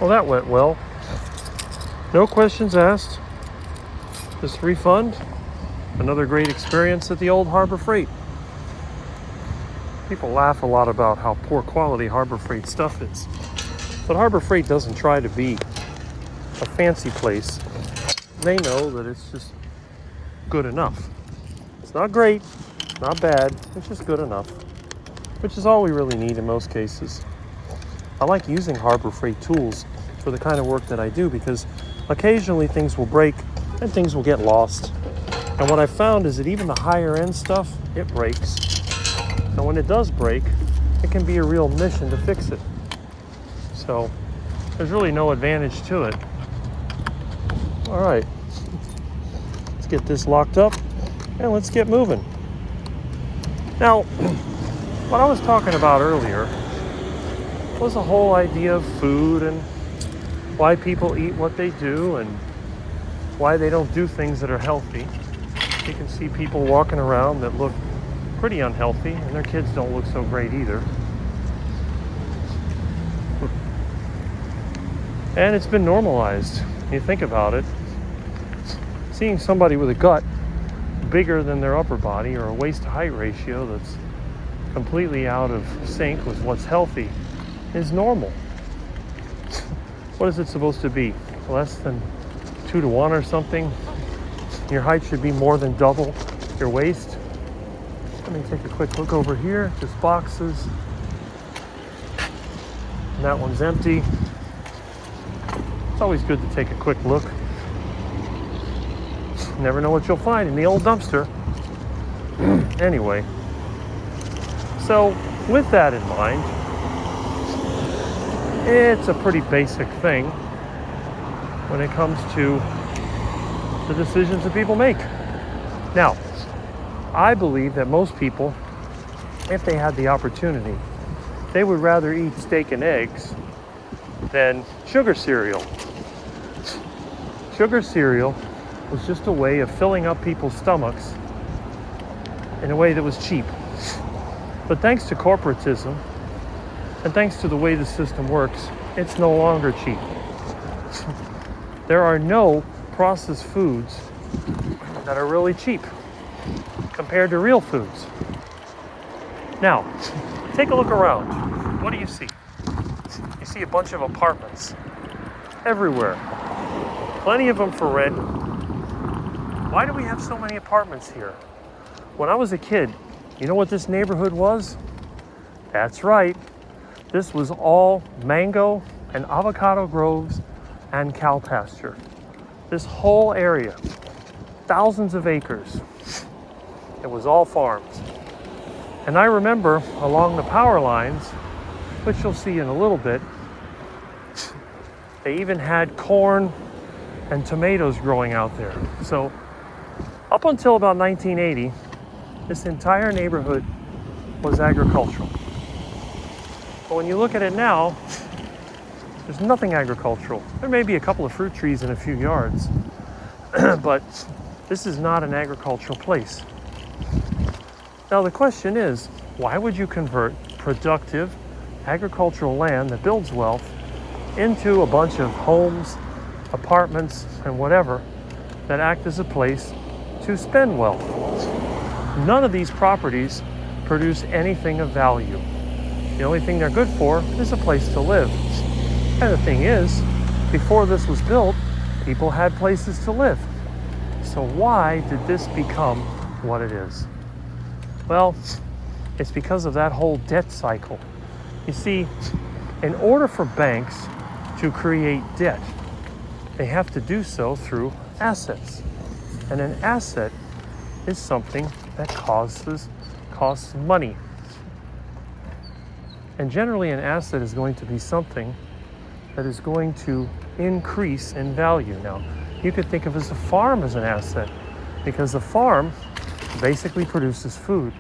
Well, that went well. No questions asked. Just refund. Another great experience at the old Harbor Freight. People laugh a lot about how poor quality Harbor Freight stuff is. But Harbor Freight doesn't try to be a fancy place. They know that it's just good enough. It's not great, not bad, it's just good enough, which is all we really need in most cases. I like using Harbor Freight tools for the kind of work that I do because occasionally things will break and things will get lost. And what I found is that even the higher end stuff, it breaks. And when it does break, it can be a real mission to fix it. So there's really no advantage to it. All right, let's get this locked up and let's get moving. Now, what I was talking about earlier was the whole idea of food and why people eat what they do and why they don't do things that are healthy. You can see people walking around that look pretty unhealthy and their kids don't look so great either. And it's been normalized. You think about it. Seeing somebody with a gut bigger than their upper body or a waist-to-height ratio that's completely out of sync with what's healthy is normal. What is it supposed to be? Less than 2-to-1 or something? Your height should be more than double your waist. Let me take a quick look over here. Just boxes. And that one's empty. It's always good to take a quick look. Never know what you'll find in the old dumpster. Anyway, so with that in mind, it's a pretty basic thing when it comes to the decisions that people make. Now, I believe that most people, if they had the opportunity, they would rather eat steak and eggs than sugar cereal. Sugar cereal was just a way of filling up people's stomachs in a way that was cheap. But thanks to corporatism and thanks to the way the system works, it's no longer cheap. There are no processed foods that are really cheap compared to real foods. Now, take a look around. What do you see? You see a bunch of apartments everywhere. Plenty of them for rent. Why do we have so many apartments here? When I was a kid, you know what this neighborhood was? That's right. This was all mango and avocado groves and cow pasture. This whole area, thousands of acres, it was all farms. And I remember along the power lines, which you'll see in a little bit, they even had corn and tomatoes growing out there. So up until about 1980, this entire neighborhood was agricultural. But when you look at it now, there's nothing agricultural. There may be a couple of fruit trees in a few yards, but this is not an agricultural place. Now the question is, why would you convert productive agricultural land that builds wealth into a bunch of homes, apartments, and whatever that act as a place to spend wealth? None of these properties produce anything of value. The only thing they're good for is a place to live. And the thing is, before this was built, people had places to live. So why did this become what it is? Well, it's because of that whole debt cycle. You see, in order for banks to create debt, they have to do so through assets. And an asset is something that costs money. And generally an asset is going to be something that is going to increase in value. Now, you could think of a farm as an asset because the farm basically produces food.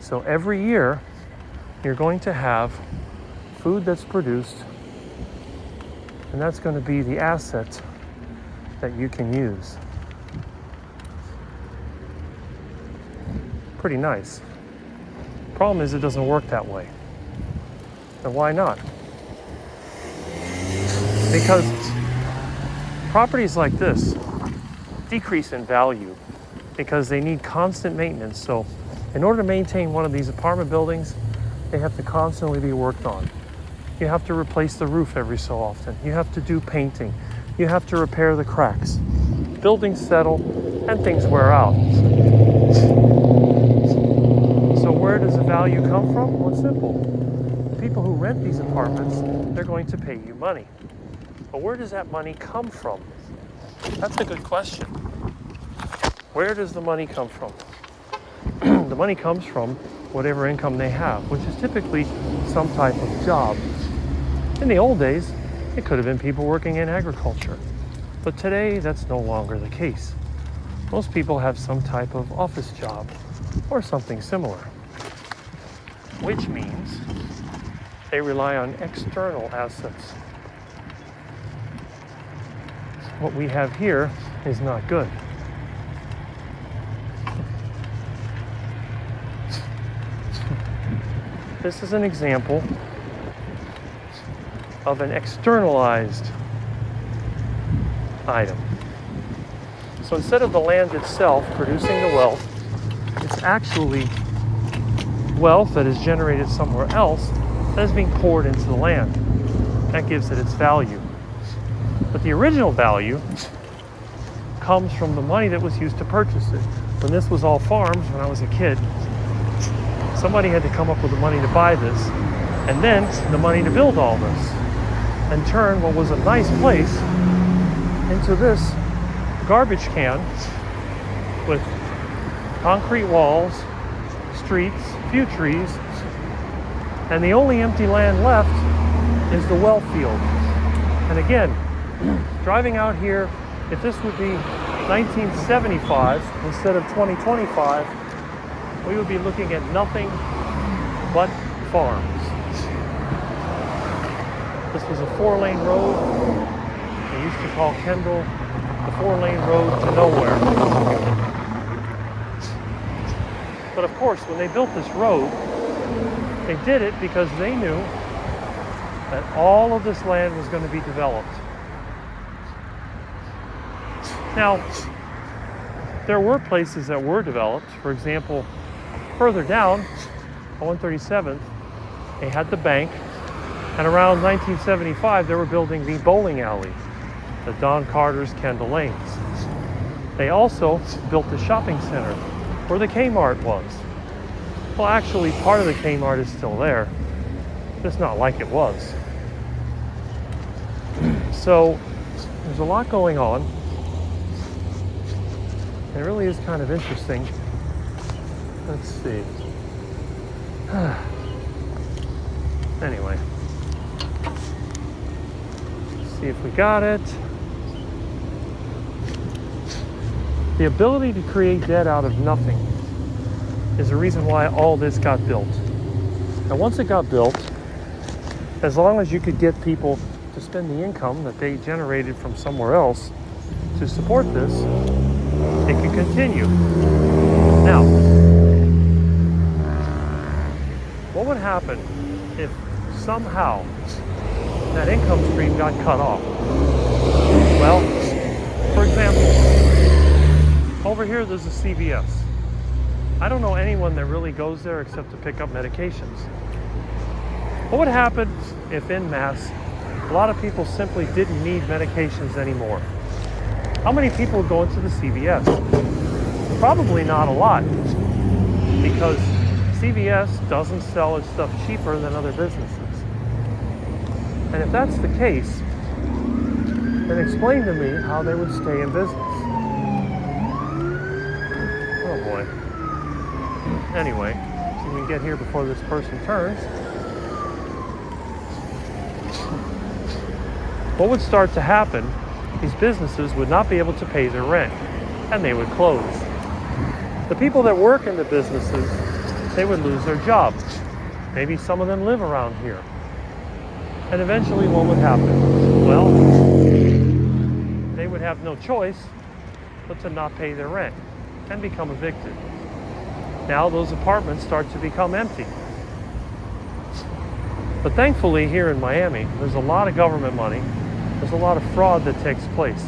So every year you're going to have food that's produced, and that's going to be the asset that you can use. Pretty nice. Problem is, it doesn't work that way. And why not? Because properties like this decrease in value because they need constant maintenance. So in order to maintain one of these apartment buildings, they have to constantly be worked on. You have to replace the roof every so often. You have to do painting. You have to repair the cracks. Buildings settle and things wear out. So where does the value come from? Well, it's simple. The people who rent these apartments, they're going to pay you money. But where does that money come from? That's a good question. Where does the money come from? The money comes from whatever income they have, which is typically some type of job. In the old days, it could have been people working in agriculture. But today, that's no longer the case. Most people have some type of office job or something similar, which means they rely on external assets. What we have here is not good. This is an example of an externalized item. So instead of the land itself producing the wealth, it's actually wealth that is generated somewhere else that is being poured into the land. That gives it its value. But the original value comes from the money that was used to purchase it. When this was all farms, when I was a kid, somebody had to come up with the money to buy this, and then the money to build all this, and turn what was a nice place into this garbage can with concrete walls, streets, few trees, and the only empty land left is the well field. And again, driving out here, if this would be 1975 instead of 2025, we would be looking at nothing but farms. This was a 4-lane road. They used to call Kendall the 4-lane road to nowhere. But of course, when they built this road, they did it because they knew that all of this land was going to be developed. Now, there were places that were developed. For example, further down on 137th, they had the bank, and around 1975, they were building the bowling alley, the Don Carter's Kendall Lanes. They also built the shopping center where the Kmart was. Well, actually, part of the Kmart is still there. It's not like it was. So there's a lot going on. It really is kind of interesting. Let's see. Anyway. See if we got it. The ability to create debt out of nothing is the reason why all this got built. And once it got built, as long as you could get people to spend the income that they generated from somewhere else to support this, it could continue. Now, what would happen if somehow that income stream got cut off? Well, for example, over here there's a CVS. I don't know anyone that really goes there except to pick up medications. What would happen if en masse, a lot of people simply didn't need medications anymore? How many people would go into the CVS? Probably not a lot, because CVS doesn't sell its stuff cheaper than other businesses. And if that's the case, then explain to me how they would stay in business. Oh boy. Anyway, see if we can get here before this person turns. What would start to happen? These businesses would not be able to pay their rent, and they would close. The people that work in the businesses, they would lose their jobs. Maybe some of them live around here. And eventually what would happen? Well, they would have no choice but to not pay their rent and become evicted. Now those apartments start to become empty. But thankfully here in Miami, there's a lot of government money there's a lot of fraud that takes place.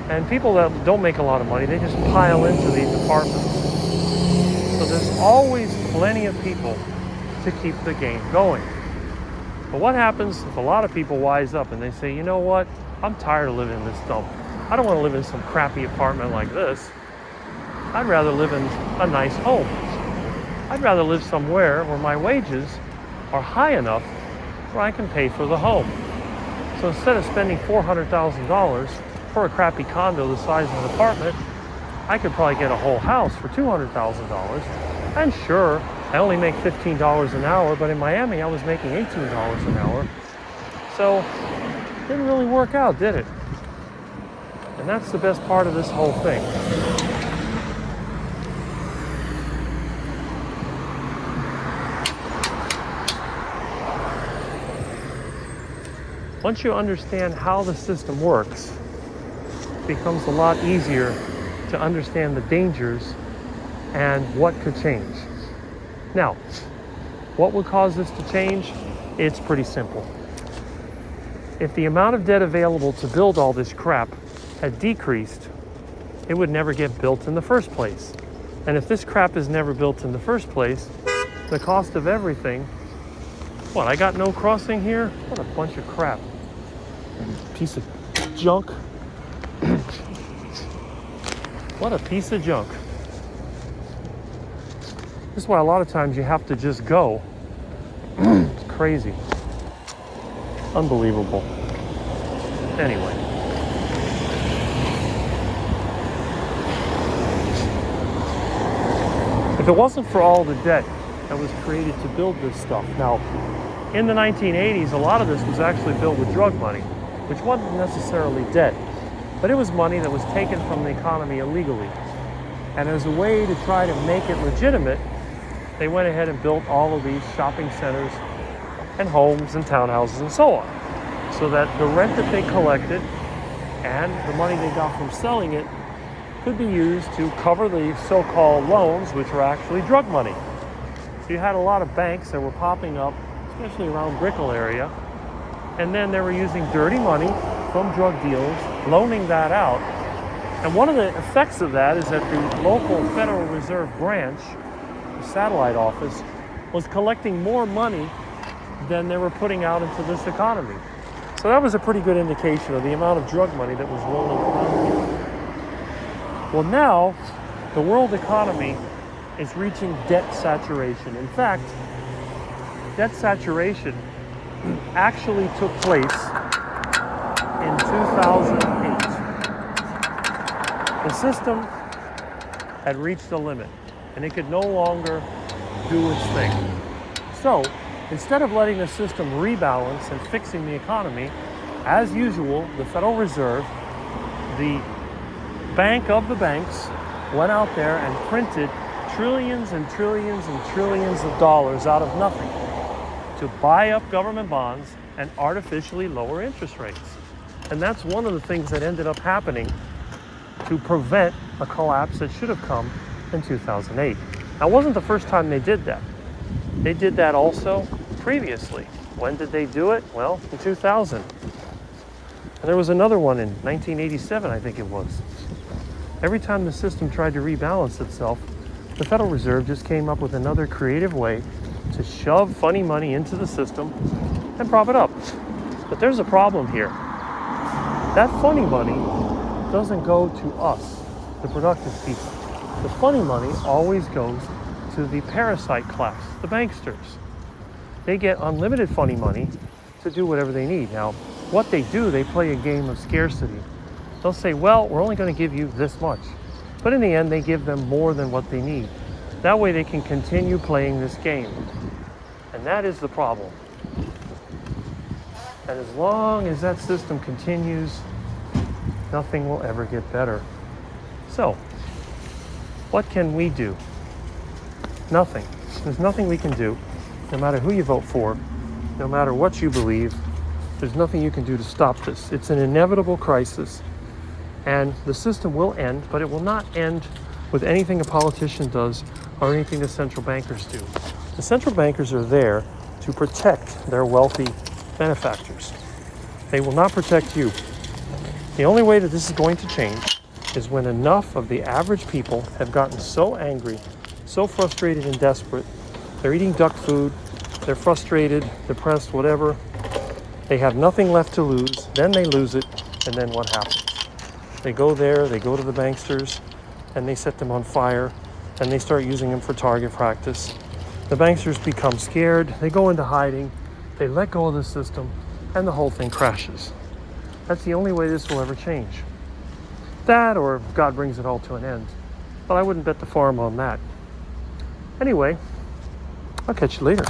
And people that don't make a lot of money, they just pile into these apartments. So there's always plenty of people to keep the game going. But what happens if a lot of people wise up and they say, you know what, I'm tired of living in this dump. I don't want to live in some crappy apartment like this. I'd rather live in a nice home. I'd rather live somewhere where my wages are high enough where I can pay for the home. So instead of spending $400,000 for a crappy condo the size of an apartment, I could probably get a whole house for $200,000. And sure, I only make $15 an hour, but in Miami I was making $18 an hour. So it didn't really work out, did it? And that's the best part of this whole thing. Once you understand how the system works, it becomes a lot easier to understand the dangers and what could change. Now, what would cause this to change? It's pretty simple. If the amount of debt available to build all this crap had decreased, it would never get built in the first place. And if this crap is never built in the first place, the cost of everything, what, I got no crossing here? What a bunch of crap. Piece of junk. What a piece of junk. This is why a lot of times you have to just go. It's crazy. Unbelievable. Anyway. If it wasn't for all the debt that was created to build this stuff. Now, in the 1980s, a lot of this was actually built with drug money, which wasn't necessarily debt, but it was money that was taken from the economy illegally. And as a way to try to make it legitimate, they went ahead and built all of these shopping centers and homes and townhouses and so on, so that the rent that they collected and the money they got from selling it could be used to cover the so-called loans, which were actually drug money. So you had a lot of banks that were popping up, especially around Brickell area, and then they were using dirty money from drug deals, loaning that out. And one of the effects of that is that the local Federal Reserve branch, the satellite office, was collecting more money than they were putting out into this economy. So that was a pretty good indication of the amount of drug money that was rolling around here. Well, now the world economy is reaching debt saturation. In fact, debt saturation actually took place in 2008. The system had reached a limit and it could no longer do its thing. So instead of letting the system rebalance and fixing the economy, as usual, the Federal Reserve, the bank of the banks, went out there and printed trillions and trillions and trillions of dollars out of nothing to buy up government bonds and artificially lower interest rates. And that's one of the things that ended up happening to prevent a collapse that should have come in 2008. Now, it wasn't the first time they did that. They did that also previously. When did they do it? Well, in 2000. And there was another one in 1987, I think it was. Every time the system tried to rebalance itself, the Federal Reserve just came up with another creative way to shove funny money into the system and prop it up. But there's a problem here. That funny money doesn't go to us, the productive people. The funny money always goes to the parasite class, the banksters. They get unlimited funny money to do whatever they need. Now, what they do, they play a game of scarcity. They'll say, well, we're only going to give you this much. But in the end, they give them more than what they need. That way they can continue playing this game. And that is the problem. And as long as that system continues, nothing will ever get better. So, what can we do? Nothing. There's nothing we can do. No matter who you vote for, no matter what you believe, there's nothing you can do to stop this. It's an inevitable crisis. And the system will end, but it will not end with anything a politician does or anything the central bankers do. The central bankers are there to protect their wealthy benefactors. They will not protect you. The only way that this is going to change is when enough of the average people have gotten so angry, so frustrated and desperate. They're eating duck food, they're frustrated, depressed, whatever. They have nothing left to lose, then they lose it, and then what happens? They go there, they go to the banksters, and they set them on fire, and they start using them for target practice. The banksters become scared, they go into hiding, they let go of the system, and the whole thing crashes. That's the only way this will ever change. That, or God brings it all to an end. But I wouldn't bet the farm on that. Anyway, I'll catch you later.